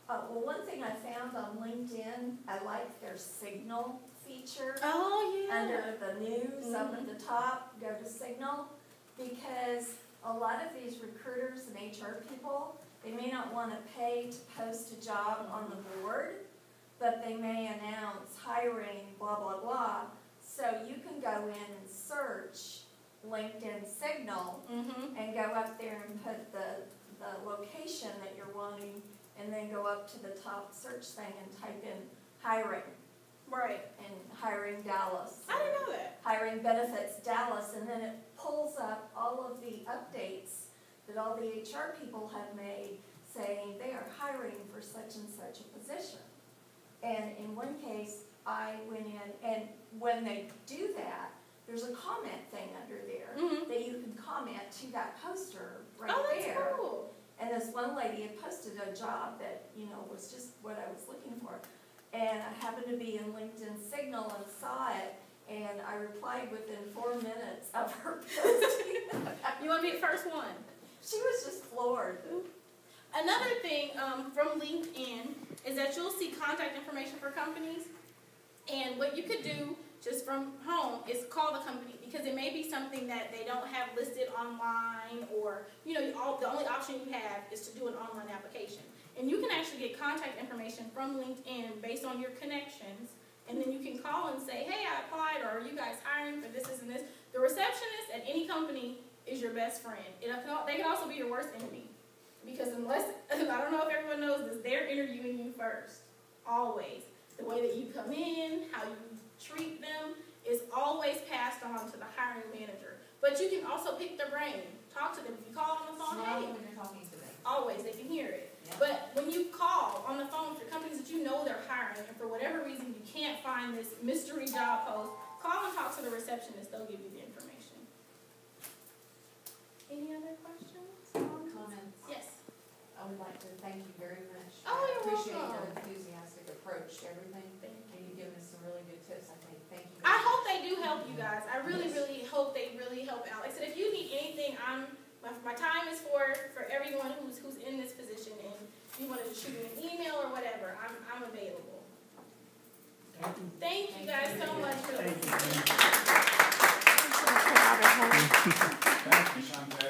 Well, one thing I found on LinkedIn, I like their Signal feature. Oh, yeah. Under the news, up at the top, go to Signal, because a lot of these recruiters and HR people, they may not want to pay to post a job on the board, but they may announce hiring, blah, blah, blah. So you can go in and search LinkedIn Signal and go up there and put the location that you're wanting, and then go up to the top search thing and type in hiring. Right. And hiring Dallas. I didn't know that. Hiring benefits Dallas, and then it pulls up all of the updates that all the HR people have made saying they are hiring for such and such a position. And in one case, I went in, and when they do that, there's a comment thing under there that you can comment to that poster right there. Oh, that's cool. And this one lady had posted a job that, was just what I was looking for. And I happened to be in LinkedIn Signal and saw it, and I replied within 4 minutes of her posting. You want to be the first one? She was just floored. Another thing from LinkedIn is that you'll see contact information for companies, and what you could do just from home is call the company, because it may be something that they don't have listed online, or the only option you have is to do an online application. And you can actually get contact information from LinkedIn based on your connections, and then you can call and say, hey, I applied, or are you guys hiring for this, and this? The receptionist at any company is your best friend. They can also be your worst enemy, because I don't know if everyone knows this, they're interviewing you first, always. The way that you come in, how you treat them, is always passed on to the hiring manager. But you can also pick their brain, talk to them. If you call on the phone, hey, when you're talking to them. always, they can hear it. Yeah. But when you call on the phone for companies that you know they're hiring, and for whatever reason you can't find this mystery job post, call and talk to the receptionist. They'll give you the information. Any other questions? Comments? Yes. I would like to thank you very much. Oh, you're I appreciate welcome. your enthusiastic approach to everything. Thank you. And you've given us some really good tips, I think. Thank you. I hope they do help you guys. I really, really hope they really help out. Like I said, if you need anything, my time is for everyone who's in this position, and if you wanted to shoot me an email or whatever, I'm available. Thank you guys so much for listening. Thank you, Chante.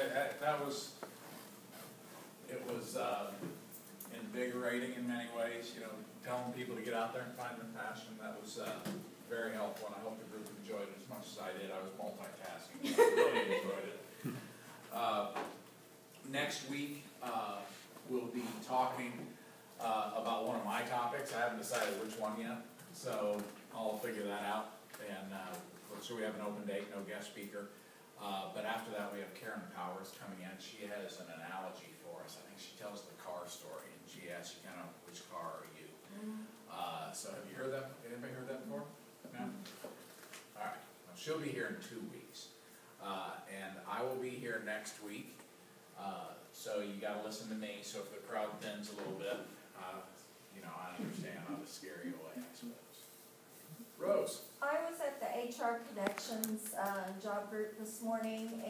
It was invigorating in many ways, telling people to get out there and find their passion. That was very helpful, and I hope the group enjoyed it as much as I did. I was multitasking. I really enjoyed it. Next week, we'll be talking about one of my topics. I haven't decided which one yet, so I'll figure that out. And so we have an open date, no guest speaker. But after that, we have Karen Powers coming in. She has an analogy for us. I think she tells the car story, and she asks you which car are you? So have you heard that? Anybody heard that before? No? All right. Well, she'll be here in 2 weeks. And I will be here next week. so you gotta listen to me, so if the crowd thins a little bit, you know, I understand how to scare you away, I suppose. Rose? I was at the HR Connections, job group this morning,